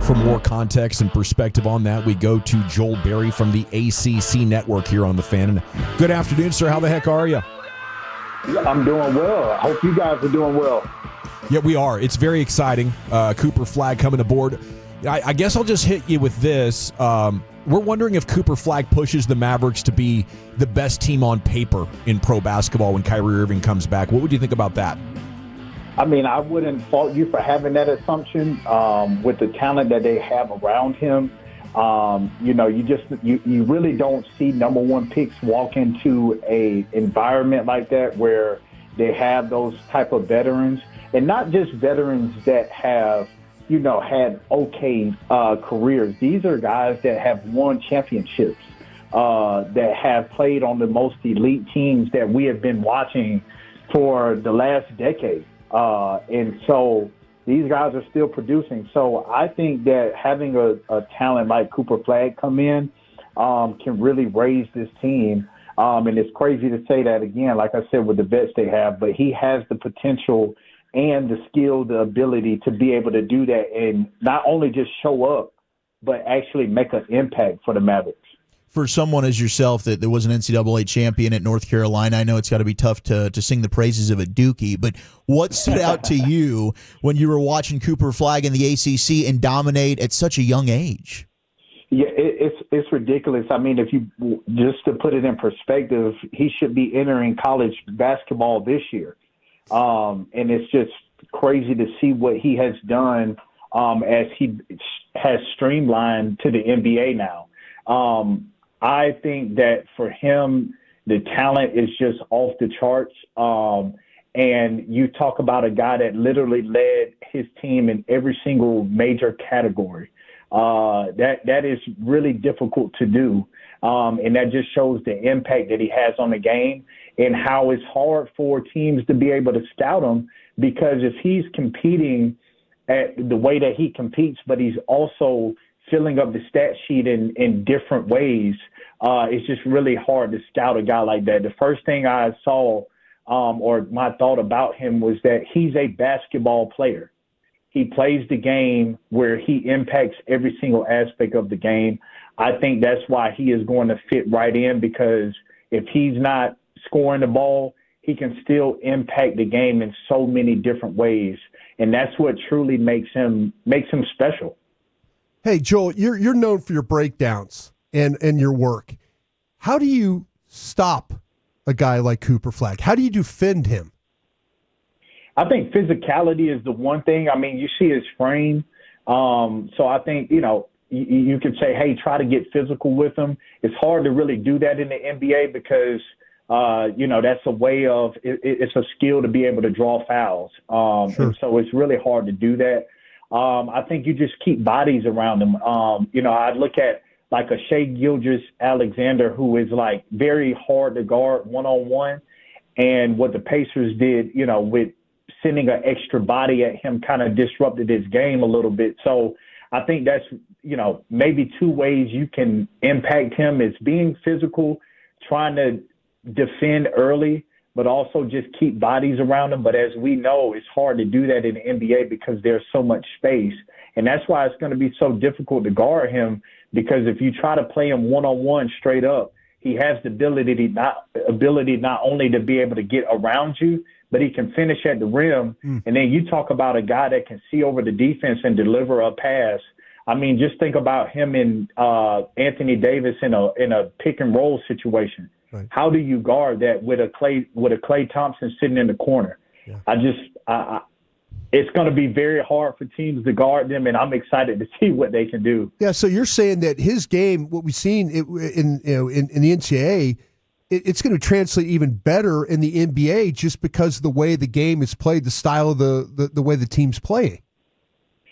For more context and perspective on that, we go to Joel Berry from the ACC Network here on The Fan. And good afternoon, sir. How the heck are you? I'm doing well. I hope you guys are doing well. Yeah, we are. It's very exciting. Cooper Flagg coming aboard. I guess I'll just hit you with this. We're wondering if Cooper Flagg pushes the Mavericks to be the best team on paper in pro basketball when Kyrie Irving comes back. What would you think about that? I mean, I wouldn't fault you for having that assumption with the talent that they have around him. You really don't see number one picks walk into a environment like that where they have those type of veterans, and not just veterans that have, had okay careers. These are guys that have won championships, that have played on the most elite teams that we have been watching for the last decade. And so these guys are still producing. So I think that having a talent like Cooper Flagg come in can really raise this team. And it's crazy to say that again, like I said, with the vets they have, but he has the potential and the skill, the ability to be able to do that and not only just show up, but actually make an impact for the Mavericks. For someone as yourself that was an NCAA champion at North Carolina, I know it's got to be tough to sing the praises of a Dookie, but what stood out to you when you were watching Cooper Flagg in the ACC and dominate at such a young age? Yeah, it's ridiculous. I mean, if you just to put it in perspective, he should be entering college basketball this year. And it's just crazy to see what he has done as he has streamlined to the NBA now. I think that for him, the talent is just off the charts. And you talk about a guy that literally led his team in every single major category. That is really difficult to do. And that just shows the impact that he has on the game and how it's hard for teams to be able to scout him, because if he's competing at the way that he competes, but he's also filling up the stat sheet in different ways, it's just really hard to scout a guy like that. The first thing I saw or my thought about him was that he's a basketball player. He plays the game where he impacts every single aspect of the game. I think that's why he is going to fit right in, because if he's not scoring the ball, he can still impact the game in so many different ways. And that's what truly makes him special. Hey, Joel, you're known for your breakdowns and your work. How do you stop a guy like Cooper Flagg? How do you defend him? I think physicality is the one thing. I mean, you see his frame. So I think, you could say, hey, try to get physical with him. It's hard to really do that in the NBA because, that's a way of it's a skill to be able to draw fouls. Sure. And so it's really hard to do that. I think you just keep bodies around them. I look at like a Shai Gilgeous-Alexander, who is like very hard to guard one-on-one. And what the Pacers did, with sending an extra body at him kind of disrupted his game a little bit. So I think that's, maybe two ways you can impact him is being physical, trying to defend early, but also just keep bodies around him. But as we know, it's hard to do that in the NBA because there's so much space. And that's why it's going to be so difficult to guard him, because if you try to play him one-on-one straight up, he has the ability not only to be able to get around you, but he can finish at the rim. And then you talk about a guy that can see over the defense and deliver a pass. I mean, just think about him and Anthony Davis in a pick and roll situation. Right. How do you guard that with a Klay Thompson sitting in the corner? Yeah. It's going to be very hard for teams to guard them, and I'm excited to see what they can do. Yeah. So you're saying that his game, what we've seen in the NCAA, it's going to translate even better in the NBA just because of the way the game is played, the style of the way the team's playing.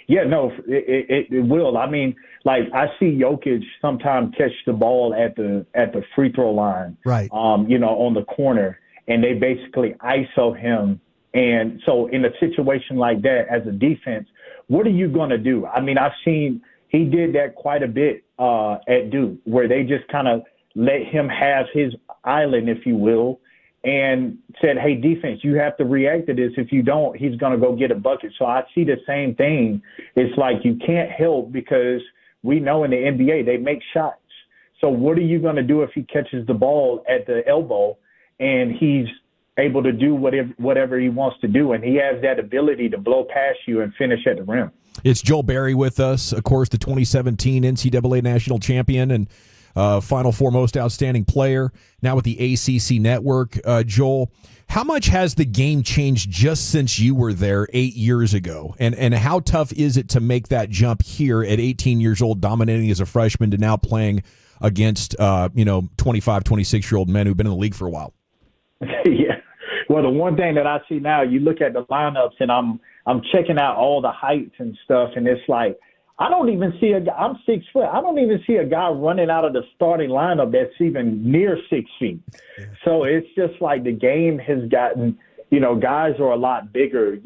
Yeah, no, it will. I mean, like I see Jokic sometimes catch the ball at the free throw line, right? On the corner, and they basically ISO him. And so in a situation like that, as a defense, what are you going to do? I mean, I've seen he did that quite a bit at Duke, where they just kind of let him have his island, if you will, and said, hey, defense, you have to react to this. If you don't, he's going to go get a bucket. So I see the same thing. It's like you can't help because we know in the NBA they make shots. So what are you going to do if he catches the ball at the elbow and he's able to do whatever he wants to do, and he has that ability to blow past you and finish at the rim? It's Joel Berry with us, of course, the 2017 NCAA national champion and Final Four most outstanding player, now with the ACC Network. Joel, how much has the game changed just since you were there 8 years ago? And how tough is it to make that jump here at 18 years old, dominating as a freshman, to now playing against 25, 26-year-old men who've been in the league for a while? Yeah. Well, the one thing that I see now, you look at the lineups, and I'm checking out all the heights and stuff, and it's like, I don't even see a guy. I'm 6 foot. I don't even see a guy running out of the starting lineup that's even near 6 feet. Yeah. So it's just like the game has gotten, guys are a lot bigger.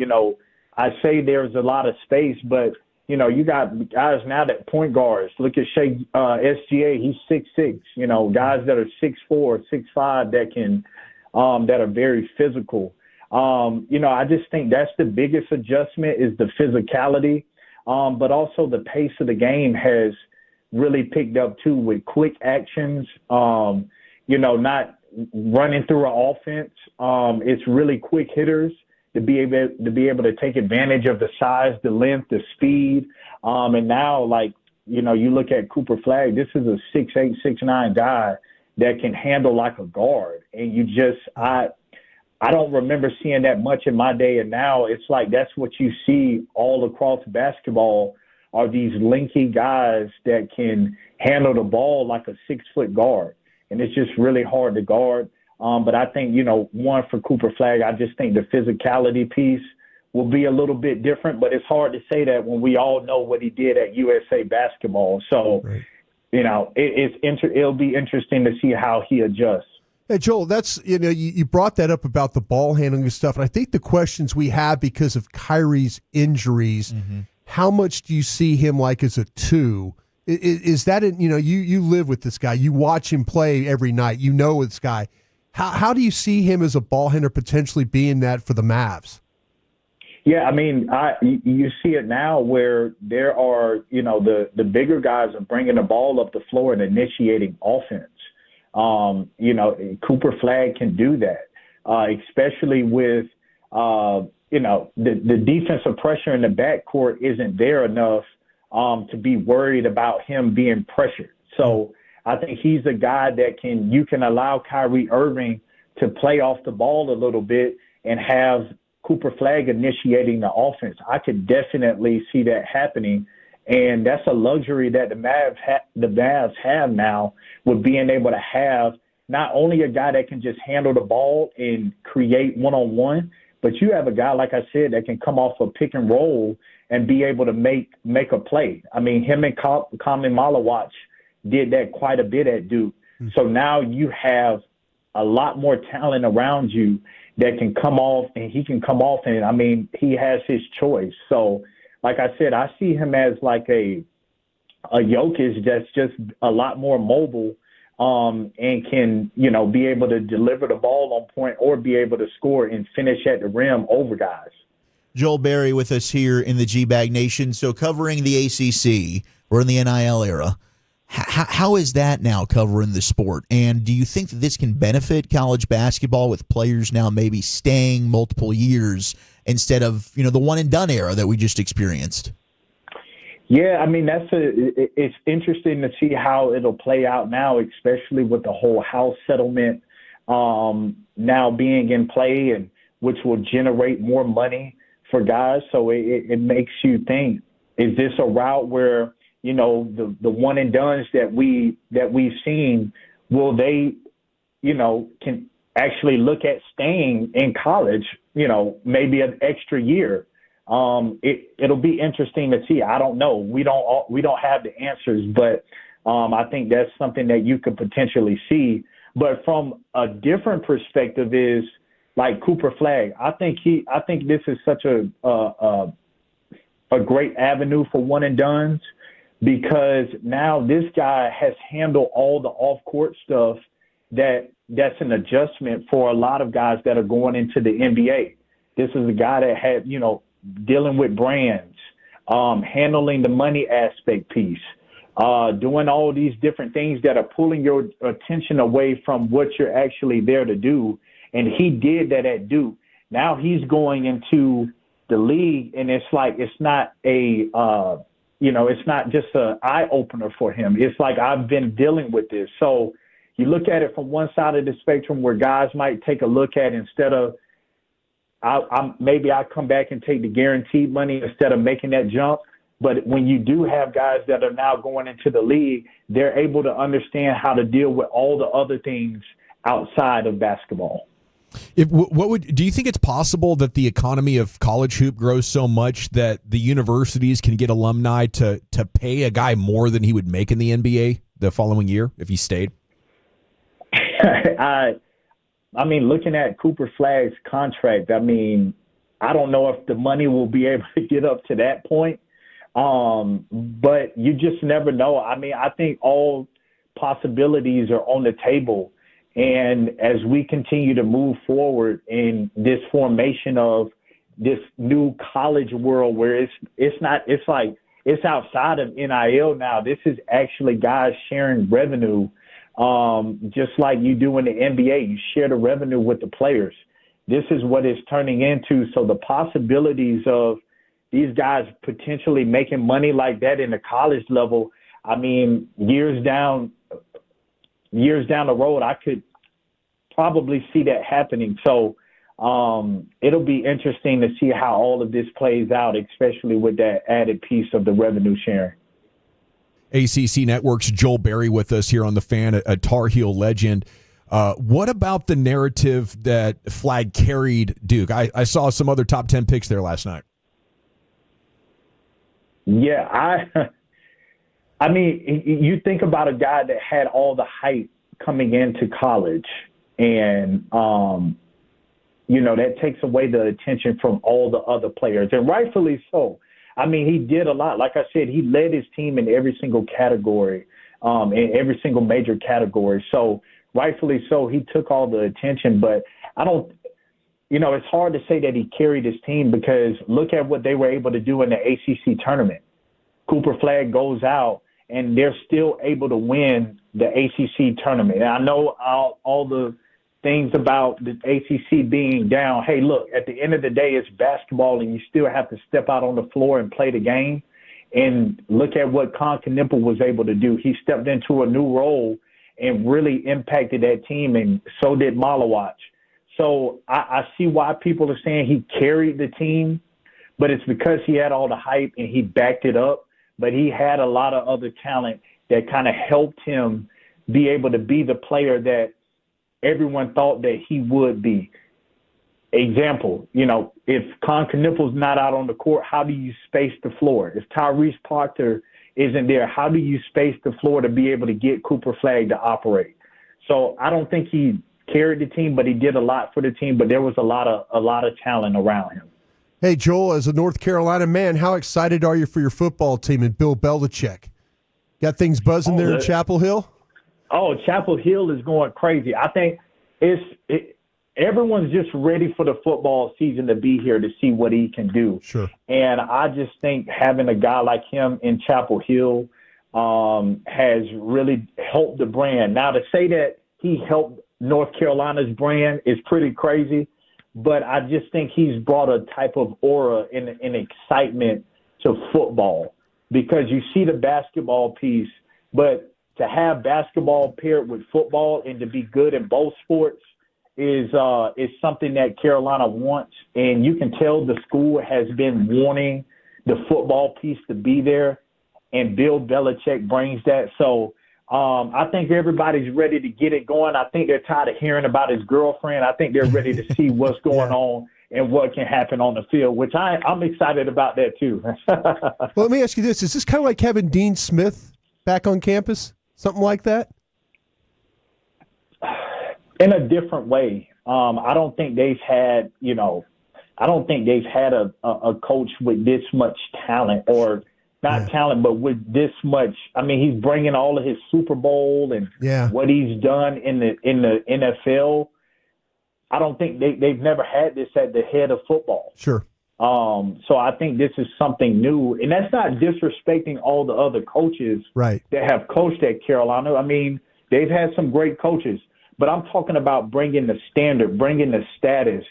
I say there's a lot of space, but, you got guys now that point guards. Look at Shea SGA. He's 6'6". Guys that are 6'4", 6'5", that can that are very physical. I just think that's the biggest adjustment is the physicality. But also the pace of the game has really picked up too, with quick actions, not running through an offense. It's really quick hitters to be able to take advantage of the size, the length, the speed. And now, you look at Cooper Flagg, this is a 6'8", 6'9" guy that can handle like a guard. And I don't remember seeing that much in my day, and now it's like that's what you see all across basketball are these lanky guys that can handle the ball like a 6-foot guard, and it's just really hard to guard. But I think, one for Cooper Flagg, I just think the physicality piece will be a little bit different, but it's hard to say that when we all know what he did at USA basketball. So, right. It'll be interesting to see how he adjusts. Hey, Joel, that's, you brought that up about the ball handling and stuff, and I think the questions we have because of Kyrie's injuries, how much do you see him like as a 2? Is that, you live with this guy, you watch him play every night, this guy. How do you see him as a ball handler potentially being that for the Mavs? Yeah, I mean, you see it now where there are, the bigger guys are bringing the ball up the floor and initiating offense. Cooper Flagg can do that, especially with, the defensive pressure in the backcourt isn't there enough to be worried about him being pressured. So I think he's a guy that you can allow Kyrie Irving to play off the ball a little bit and have Cooper Flagg initiating the offense. I could definitely see that happening. And that's a luxury that the Mavs have now, with being able to have not only a guy that can just handle the ball and create one-on-one, but you have a guy, like I said, that can come off a pick and roll and be able to make a play. I mean, him and Kami Malawach did that quite a bit at Duke. So now you have a lot more talent around you that can come off, and he can come off, and, I mean, he has his choice. So, like I said, I see him as like a Jokic that's just a lot more mobile and can, be able to deliver the ball on point or be able to score and finish at the rim over guys. Joel Berry with us here in the GBAG Nation. So covering the ACC, we're in the NIL era. How is that now covering the sport? And do you think that this can benefit college basketball with players now maybe staying multiple years instead of, the one-and-done era that we just experienced? Yeah, I mean, it's interesting to see how it'll play out now, especially with the whole house settlement now being in play, and which will generate more money for guys. So it makes you think, is this a route where, the one and dones that we've seen, will they, can actually look at staying in college, maybe an extra year? It'll be interesting to see. I don't know. We don't have the answers, but I think that's something that you could potentially see. But from a different perspective is like Cooper Flagg. I think this is such a great avenue for one and dones, because now this guy has handled all the off-court stuff that's an adjustment for a lot of guys that are going into the NBA. This is a guy that had, dealing with brands, handling the money aspect piece, doing all these different things that are pulling your attention away from what you're actually there to do. And he did that at Duke. Now he's going into the league, and it's like it's not it's not just an eye opener for him. It's like I've been dealing with this. So you look at it from one side of the spectrum where guys might take a look at instead of maybe I come back and take the guaranteed money instead of making that jump. But when you do have guys that are now going into the league, they're able to understand how to deal with all the other things outside of basketball. Do you think it's possible that the economy of college hoop grows so much that the universities can get alumni to pay a guy more than he would make in the NBA the following year if he stayed? I mean, looking at Cooper Flagg's contract, I mean, I don't know if the money will be able to get up to that point, but you just never know. I mean, I think all possibilities are on the table. And as we continue to move forward in this formation of this new college world where it's outside of NIL now. This is actually guys sharing revenue. Just like you do in the NBA, you share the revenue with the players. This is what it's turning into. So the possibilities of these guys potentially making money like that in the college level, I mean, years down the road, I could probably see that happening. So it'll be interesting to see how all of this plays out, especially with that added piece of the revenue sharing. ACC Network's Joel Berry with us here on The Fan, a Tar Heel legend. What about the narrative that Flagg carried Duke? I saw some other top 10 picks there last night. Yeah, I mean, you think about a guy that had all the hype coming into college, and, that takes away the attention from all the other players, and rightfully so. I mean, he did a lot. Like I said, he led his team in every single category, in every single major category. So rightfully so, he took all the attention. But it's hard to say that he carried his team because look at what they were able to do in the ACC tournament. Cooper Flagg goes out, and they're still able to win the ACC tournament. And I know all the things about the ACC being down. Hey, look, at the end of the day, it's basketball, and you still have to step out on the floor and play the game. And look at what Knickel was able to do. He stepped into a new role and really impacted that team, and so did Malawach. So I see why people are saying he carried the team, but it's because he had all the hype and he backed it up. But he had a lot of other talent that kind of helped him be able to be the player that everyone thought that he would be. Example, if Knickel's not out on the court, how do you space the floor? If Tyrese Proctor isn't there, how do you space the floor to be able to get Cooper Flagg to operate? So I don't think he carried the team, but he did a lot for the team. But there was a lot of talent around him. Hey, Joel, as a North Carolina man, how excited are you for your football team and Bill Belichick? Got things buzzing there in Chapel Hill? Oh, Chapel Hill is going crazy. I think everyone's just ready for the football season to be here to see what he can do. Sure. And I just think having a guy like him in Chapel Hill has really helped the brand. Now, to say that he helped North Carolina's brand is pretty crazy, but I just think he's brought a type of aura and excitement to football because you see the basketball piece, but to have basketball paired with football and to be good in both sports is something that Carolina wants. And you can tell the school has been wanting the football piece to be there, and Bill Belichick brings that. So I think everybody's ready to get it going. I think they're tired of hearing about his girlfriend. I think they're ready to see what's going on and what can happen on the field, which I'm excited about that too. Well, let me ask you this. Is this kind of like having Dean Smith back on campus? Something like that? In a different way. I don't think they've had, a coach with this much talent or not talent, but with this much. I mean, he's bringing all of his Super Bowl and what he's done in the NFL. I don't think they've never had this at the head of football. Sure. So I think this is something new, and that's not disrespecting all the other coaches that have coached at Carolina. I mean, they've had some great coaches, but I'm talking about bringing the standard, bringing the status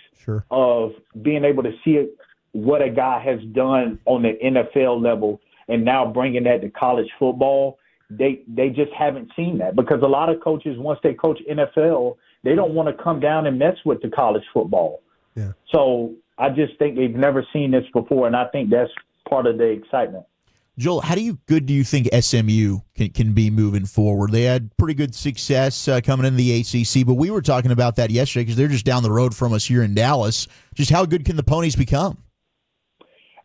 of being able to see what a guy has done on the NFL level, and now bringing that to college football. They just haven't seen that, because a lot of coaches, once they coach NFL, they don't want to come down and mess with the college football. Yeah. So I just think they've never seen this before, and I think that's part of the excitement. Joel, how good do you think SMU can be moving forward? They had pretty good success coming into the ACC, but we were talking about that yesterday because they're just down the road from us here in Dallas. Just how good can the Ponies become?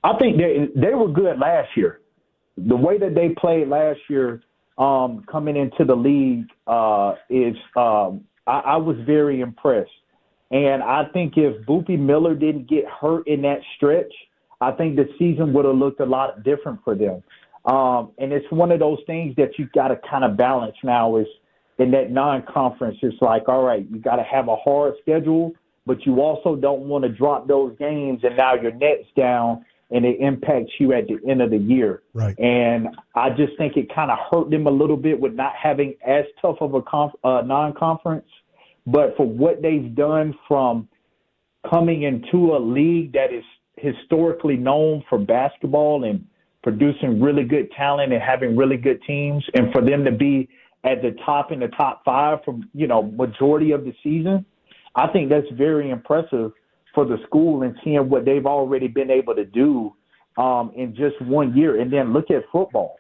I think they were good last year. The way that they played last year coming into the league I was very impressed. And I think if Boopie Miller didn't get hurt in that stretch, I think the season would have looked a lot different for them. And it's one of those things that you got to kind of balance now is in that non-conference. It's like, all right, you got to have a hard schedule, but you also don't want to drop those games and now your net's down and it impacts you at the end of the year. Right. And I just think it kind of hurt them a little bit with not having as tough of a non-conference. But for what they've done from coming into a league that is historically known for basketball and producing really good talent and having really good teams, and for them to be at the top in the top five for, majority of the season, I think that's very impressive for the school and seeing what they've already been able to do in just 1 year. And then look at football.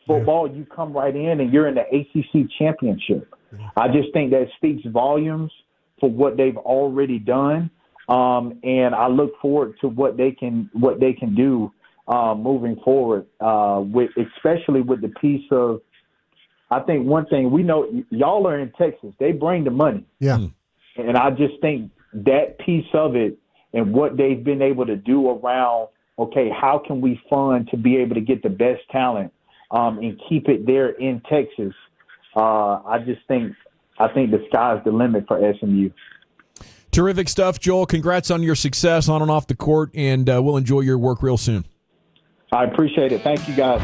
Football, you come right in and you're in the ACC championship. I just think that speaks volumes for what they've already done, and I look forward to what they can do moving forward. Especially with the piece of, I think one thing we know, y'all are in Texas. They bring the money, and I just think that piece of it and what they've been able to do around, okay, how can we fund to be able to get the best talent and keep it there in Texas. I think the sky's the limit for SMU. Terrific stuff, Joel. Congrats on your success on and off the court, and we'll enjoy your work real soon. I appreciate it. Thank you, guys.